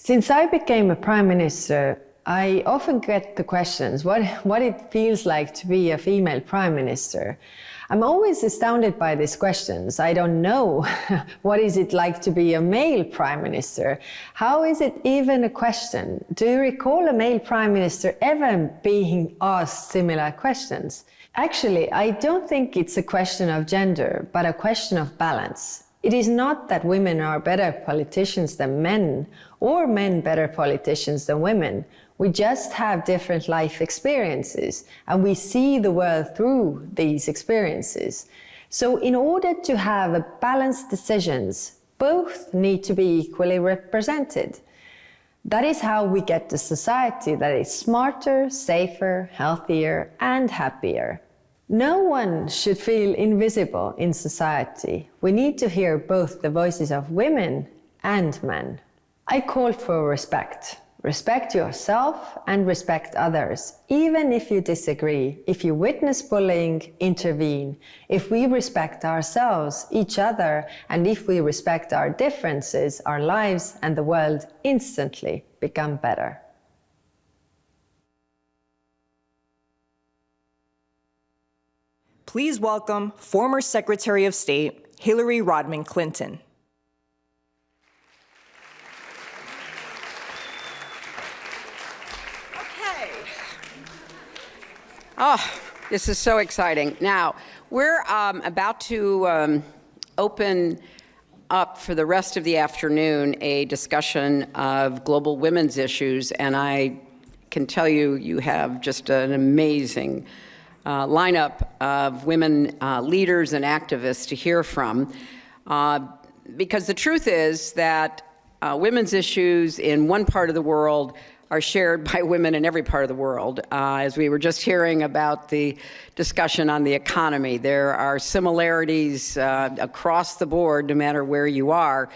Since I became a prime minister, I often get the questions what it feels like to be a female prime minister. I'm always astounded by these questions. I don't know what is it like to be a male prime minister. How is it even a question? Do you recall a male prime minister ever being asked similar questions? Actually, I don't think it's a question of gender, but a question of balance. It is not that women are better politicians than men, or men better politicians than women. We just have different life experiences, and we see the world through these experiences. So in order to have balanced decisions, both need to be equally represented. That is how we get a society that is smarter, safer, healthier, and happier. No one should feel invisible in society. We need to hear both the voices of women and men. I call for respect. Respect yourself and respect others, even if you disagree. If you witness bullying, intervene. If we respect ourselves, each other, and if we respect our differences, our lives and the world instantly become better. Please welcome former Secretary of State Hillary Rodham Clinton. Okay. Oh, this is so exciting. Now, we're about to open up for the rest of the afternoon a discussion of global women's issues, and I can tell you, you have just an amazing lineup of women leaders and activists to hear from, because the truth is that women's issues in one part of the world are shared by women in every part of the world. As we were just hearing about the discussion on the economy, there are similarities across the board, no matter where you are.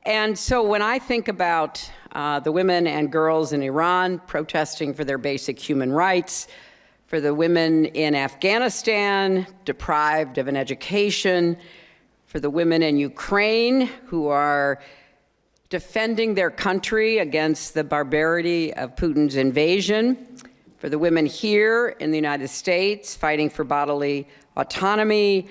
And so when I think about the women and girls in Iran protesting for their basic human rights, for the women in Afghanistan deprived of an education, for the women in Ukraine who are defending their country against the barbarity of Putin's invasion, for the women here in the United States fighting for bodily autonomy.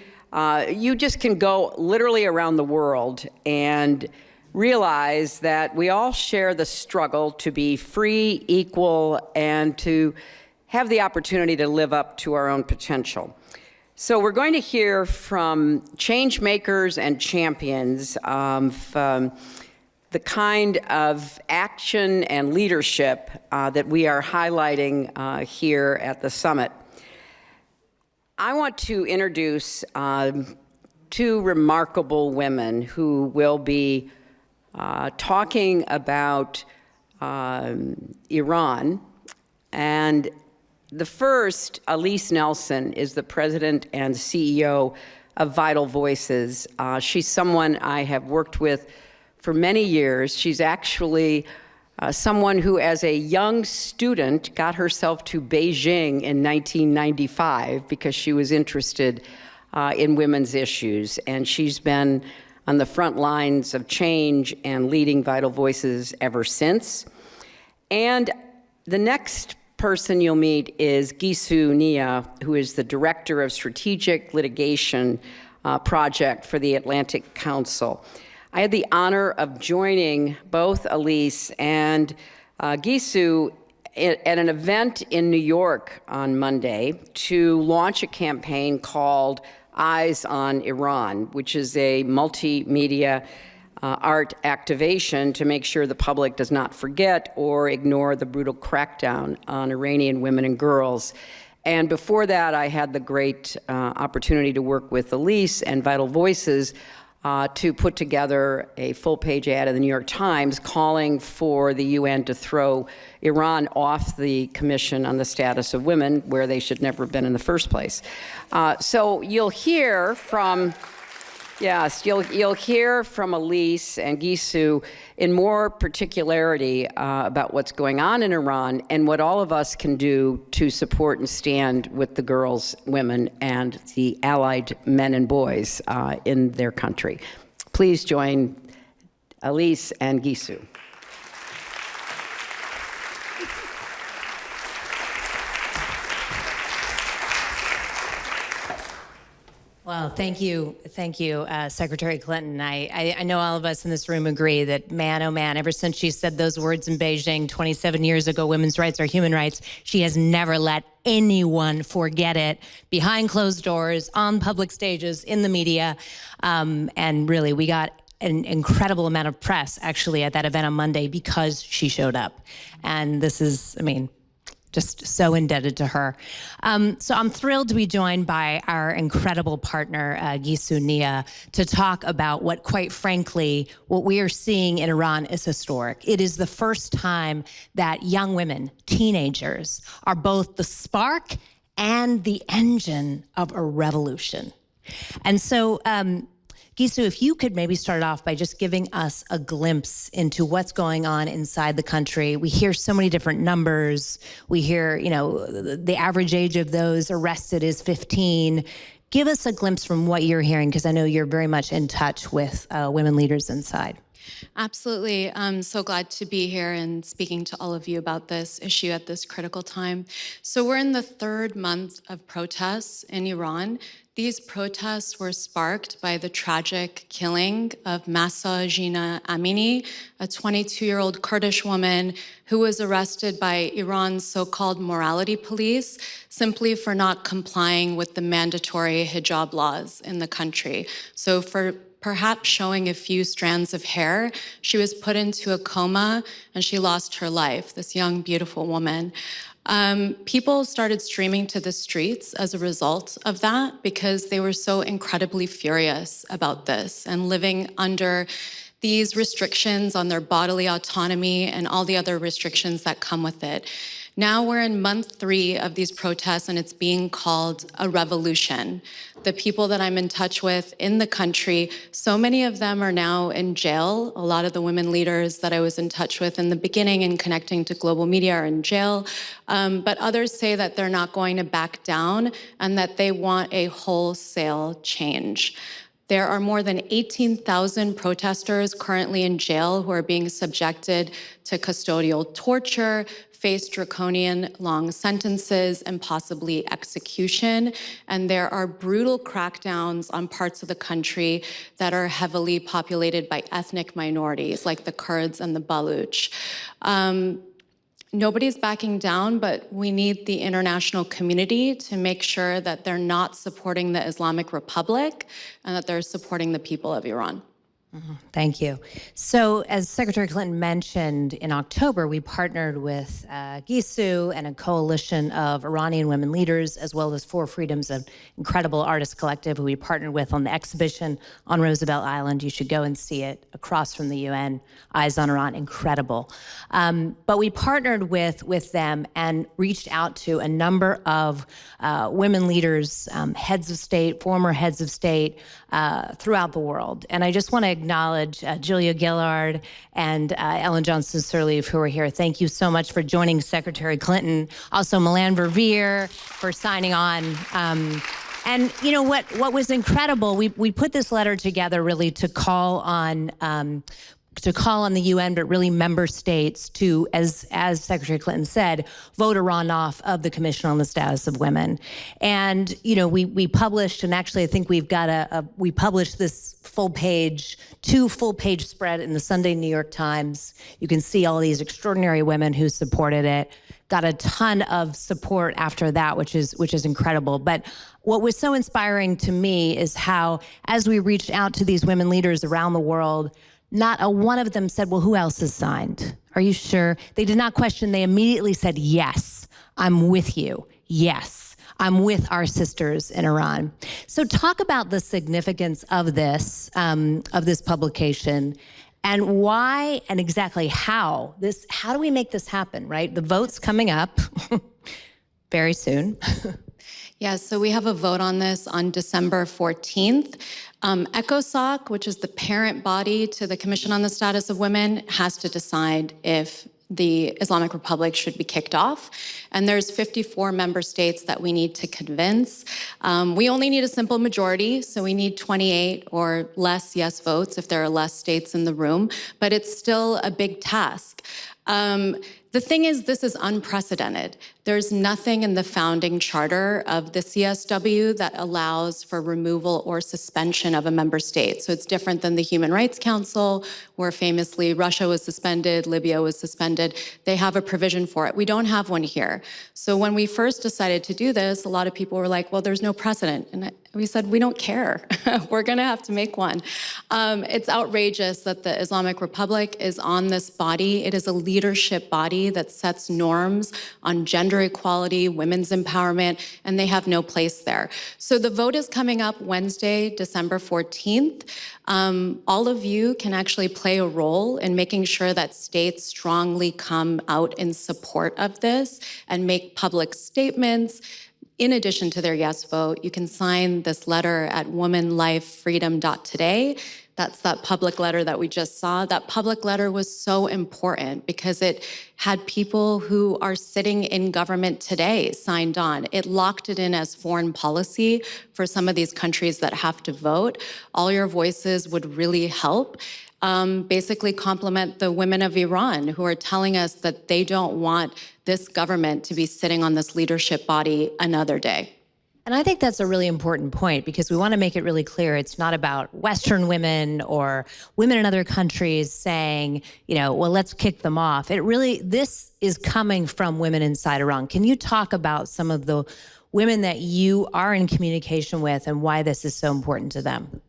You just can go literally around the world and realize that we all share the struggle to be free, equal, and to have the opportunity to live up to our own potential. So we're going to hear from change makers and champions of the kind of action and leadership that we are highlighting here at the summit. I want to introduce two remarkable women who will be talking about Iran. And the first, ALYSE Nelson, is the president and CEO of Vital Voices. She's someone I have worked with for many years. She's actually someone who, as a young student, got herself to Beijing in 1995 because she was interested in women's issues. And she's been on the front lines of change and leading Vital Voices ever since. And the next person you'll meet is GISSOU Nia, who is the Director of Strategic Litigation Project for the Atlantic Council. I had the honor of joining both ALYSE and GISSOU at an event in New York on Monday to launch a campaign called Eyes on Iran, which is a multimedia art activation to make sure the public does not forget or ignore the brutal crackdown on Iranian women and girls. And before that, I had the great opportunity to work with ALYSE and Vital Voices to put together a full-page ad in the New York Times calling for the UN to throw Iran off the Commission on the Status of Women, where they should never have been in the first place. So you'll hear from you'll hear from ALYSE and GISSOU in more particularity about what's going on in Iran and what all of us can do to support and stand with the girls, women, and the allied men and boys in their country. Please join ALYSE and GISSOU. Well, thank you, Secretary Clinton. I know all of us in this room agree that, man, oh man, ever since she said those words in Beijing 27 years ago, women's rights are human rights, she has never let anyone forget it behind closed doors, on public stages, in the media. And really, we got an incredible amount of press, actually, at that event on Monday because she showed up. And this is, I mean, just so indebted to her. So I'm thrilled to be joined by our incredible partner, GISSOU to talk about what, quite frankly, what we are seeing in Iran is historic. It is the first time that young women, teenagers, are both the spark and the engine of a revolution. And so, GISSOU, if you could maybe start off by just giving us a glimpse into what's going on inside the country. We hear so many different numbers. We hear, you know, the average age of those arrested is 15. Give us a glimpse from what you're hearing, because I know you're very much in touch with women leaders inside. Absolutely. I'm so glad to be here and speaking to all of you about this issue at this critical time. So we're in the third month of protests in Iran. These protests were sparked by the tragic killing of Mahsa Jina Amini, a 22-year-old Kurdish woman who was arrested by Iran's so-called morality police simply for not complying with the mandatory hijab laws in the country. So for perhaps showing a few strands of hair, she was put into a coma and she lost her life, this young, beautiful woman. People started streaming to the streets as a result of that because they were so incredibly furious about this and living under these restrictions on their bodily autonomy and all the other restrictions that come with it. Now we're in month 3 of these protests and it's being called a revolution. The people that I'm in touch with in the country, so many of them are now in jail. A lot of the women leaders that I was in touch with in the beginning and connecting to global media are in jail. But others say that they're not going to back down and that they want a wholesale change. There are more than 18,000 protesters currently in jail who are being subjected to custodial torture, face draconian long sentences, and possibly execution. And there are brutal crackdowns on parts of the country that are heavily populated by ethnic minorities, like the Kurds and the Baluch. Nobody's backing down, but we need the international community to make sure that they're not supporting the Islamic Republic and that they're supporting the people of Iran. Thank you. So as Secretary Clinton mentioned, in October, we partnered with GISSOU and a coalition of Iranian women leaders, as well as For Freedom's, an incredible artist collective who we partnered with on the exhibition on Roosevelt Island. You should go and see it across from the UN, Eyes on Iran, incredible. But we partnered with them and reached out to a number of women leaders, heads of state, former heads of state throughout the world. And I just want to acknowledge Julia Gillard and Ellen Johnson Sirleaf, who are here. Thank you so much for joining Secretary Clinton. Also, Milan Verveer for signing on. And you know what was incredible? We put this letter together really to call on the UN, but really member states to, as Secretary Clinton said, vote Iran off of the Commission on the Status of Women. And, you know, we published, and actually I think we've got we published this two full-page spread in the Sunday New York Times. You can see all these extraordinary women who supported it. Got a ton of support after that, which is incredible. But what was so inspiring to me is how, as we reached out to these women leaders around the world, not a one of them said, well, who else has signed? Are you sure? They did not question. They immediately said, yes, I'm with you. Yes, I'm with our sisters in Iran. So talk about the significance of this publication and why and exactly how do we make this happen, right? The vote's coming up very soon. Yeah, so we have a vote on this on December 14th. ECOSOC, which is the parent body to the Commission on the Status of Women, has to decide if the Islamic Republic should be kicked off. And there's 54 member states that we need to convince. We only need a simple majority, so we need 28 or less yes votes if there are less states in the room, but it's still a big task. The thing is, this is unprecedented. There's nothing in the founding charter of the CSW that allows for removal or suspension of a member state. So it's different than the Human Rights Council, where famously Russia was suspended, Libya was suspended. They have a provision for it. We don't have one here. So when we first decided to do this, a lot of people were like, well, there's no precedent. And we said, we don't care. We're going to have to make one. It's outrageous that the Islamic Republic is on this body. It is a leadership body that sets norms on gender equality, women's empowerment, and they have no place there. So the vote is coming up Wednesday, December 14th. All of you can actually play a role in making sure that states strongly come out in support of this and make public statements. In addition to their yes vote, you can sign this letter at womanlifefreedom.today. That's that public letter that we just saw. That public letter was so important because it had people who are sitting in government today signed on. It locked it in as foreign policy for some of these countries that have to vote. All your voices would really help. Basically complement the women of Iran who are telling us that they don't want this government to be sitting on this leadership body another day. And I think that's a really important point because we want to make it really clear it's not about Western women or women in other countries saying, well, let's kick them off. This is coming from women inside Iran. Can you talk about some of the women that you are in communication with and why this is so important to them?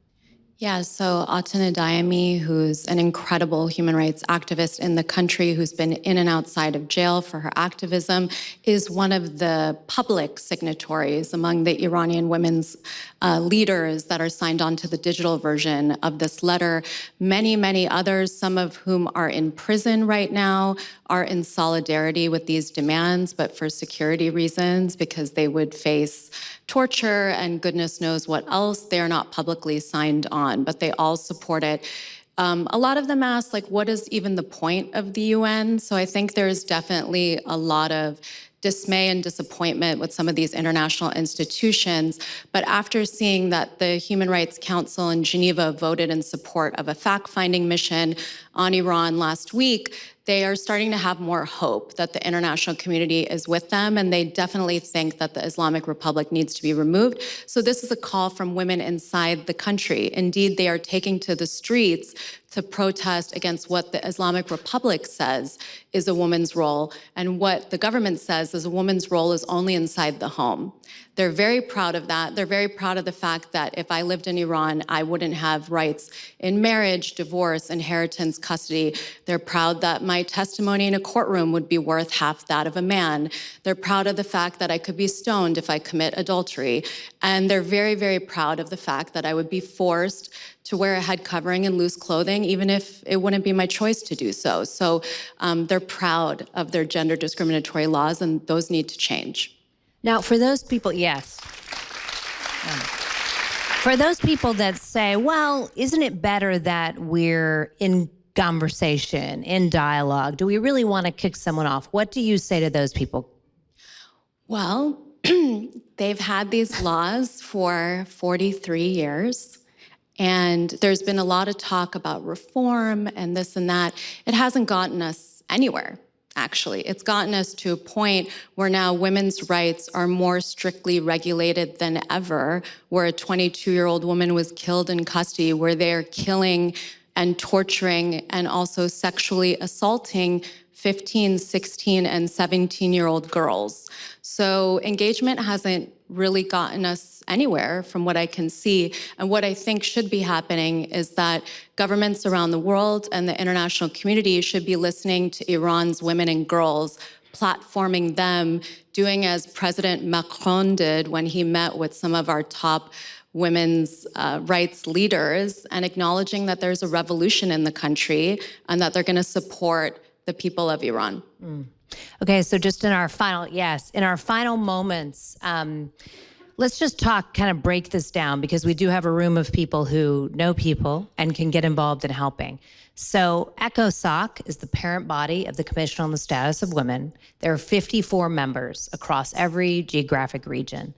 Yeah, so Atana Dayami, who's an incredible human rights activist in the country, who's been in and outside of jail for her activism, is one of the public signatories among the Iranian women's leaders that are signed on to the digital version of this letter. Many, many others, some of whom are in prison right now, are in solidarity with these demands, but for security reasons, because they would face torture and goodness knows what else. They're not publicly signed on, but they all support it. A lot of them ask, what is even the point of the UN? So I think there's definitely a lot of dismay and disappointment with some of these international institutions. But after seeing that the Human Rights Council in Geneva voted in support of a fact-finding mission on Iran last week, they are starting to have more hope that the international community is with them, and they definitely think that the Islamic Republic needs to be removed. So this is a call from women inside the country. Indeed, they are taking to the streets to protest against what the Islamic Republic says is a woman's role, and what the government says is a woman's role is only inside the home. They're very proud of that. They're very proud of the fact that if I lived in Iran, I wouldn't have rights in marriage, divorce, inheritance, custody. They're proud that my testimony in a courtroom would be worth half that of a man. They're proud of the fact that I could be stoned if I commit adultery. And they're very, very proud of the fact that I would be forced to wear a head covering and loose clothing, even if it wouldn't be my choice to do so. So they're proud of their gender discriminatory laws, and those need to change. Now, for those people, yes. For those people that say, well, isn't it better that we're in conversation, in dialogue? Do we really want to kick someone off? What do you say to those people? Well, they've had these laws for 43 years. And there's been a lot of talk about reform and this and that. It hasn't gotten us anywhere, actually. It's gotten us to a point where now women's rights are more strictly regulated than ever, where a 22-year-old woman was killed in custody, where they're killing and torturing and also sexually assaulting 15, 16, and 17-year-old girls. So engagement hasn't really gotten us anywhere from what I can see. And what I think should be happening is that governments around the world and the international community should be listening to Iran's women and girls, platforming them, doing as President Macron did when he met with some of our top women's rights leaders, and acknowledging that there's a revolution in the country and that they're going to support the people of Iran. Okay, so just in our final moments, let's just talk, kind of break this down, because we do have a room of people who know people and can get involved in helping. So ECOSOC is the parent body of the Commission on the Status of Women. There are 54 members across every geographic region.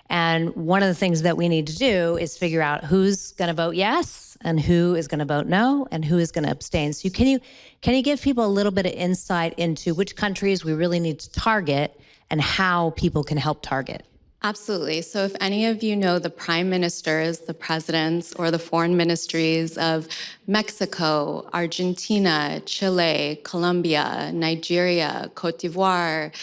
And one of the things that we need to do is figure out who's going to vote yes and who is going to vote no and who is going to abstain. So can you give people a little bit of insight into which countries we really need to target and how people can help target? Absolutely. So if any of you know the prime ministers, the presidents, or the foreign ministries of Mexico, Argentina, Chile, Colombia, Nigeria, Cote d'Ivoire,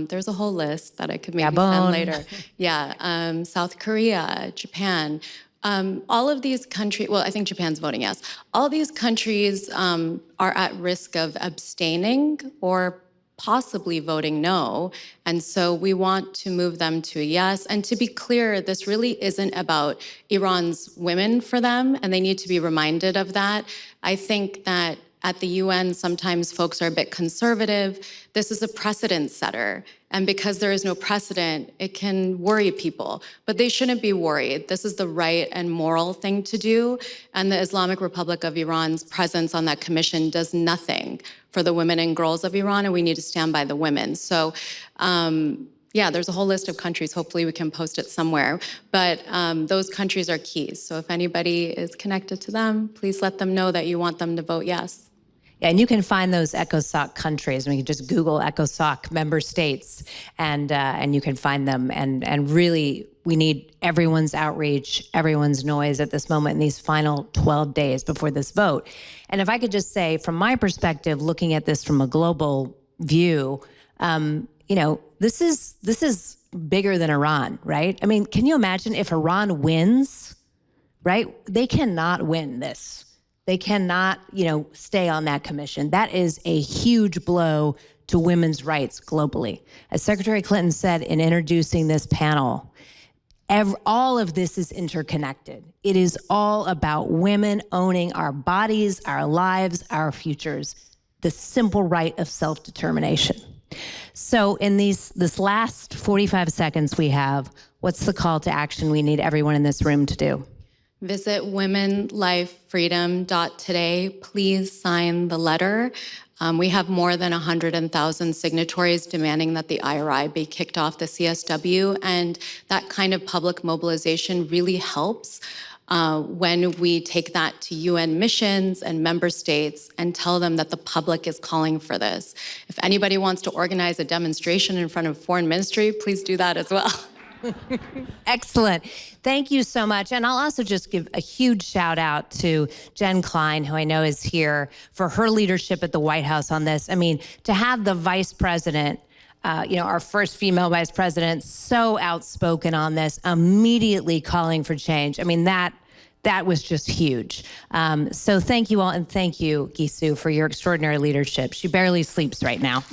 there's a whole list that I could maybe send later. Yeah, South Korea, Japan. All of these countries, well, I think Japan's voting yes. All these countries are at risk of abstaining or possibly voting no. And so we want to move them to a yes. And to be clear, this really isn't about Iran's women for them, and they need to be reminded of that. I think that at the UN, sometimes folks are a bit conservative. This is a precedent setter. And because there is no precedent, it can worry people. But they shouldn't be worried. This is the right and moral thing to do. And the Islamic Republic of Iran's presence on that commission does nothing for the women and girls of Iran, and we need to stand by the women. So, yeah, there's a whole list of countries. Hopefully we can post it somewhere. But those countries are keys. So if anybody is connected to them, please let them know that you want them to vote yes. Yeah, and you can find those ECOSOC countries. I mean, you can just Google ECOSOC member states, and you can find them. And really, we need everyone's outreach, everyone's noise at this moment in these final 12 days before this vote. And if I could just say, from my perspective, looking at this from a global view, you know, this is bigger than Iran, right? I mean, can you imagine if Iran wins, right? They cannot win this. They cannot, you know, stay on that commission. That is a huge blow to women's rights globally. As Secretary Clinton said in introducing this panel, all of this is interconnected. It is all about women owning our bodies, our lives, our futures, the simple right of self-determination. So in this last 45 seconds we have, what's the call to action we need everyone in this room to do? Visit womenlifefreedom.today. Please sign the letter. We have more than 100,000 signatories demanding that the IRI be kicked off the CSW, and that kind of public mobilization really helps when we take that to UN missions and member states and tell them that the public is calling for this. If anybody wants to organize a demonstration in front of foreign ministry, please do that as well. Excellent. Thank you so much. And I'll also just give a huge shout out to Jen Klein, who I know is here, for her leadership at the White House on this. I mean, to have the vice president, you know, our first female vice president, so outspoken on this, immediately calling for change. I mean, that was just huge. So thank you all, and thank you, GISSOU, for your extraordinary leadership. She barely sleeps right now.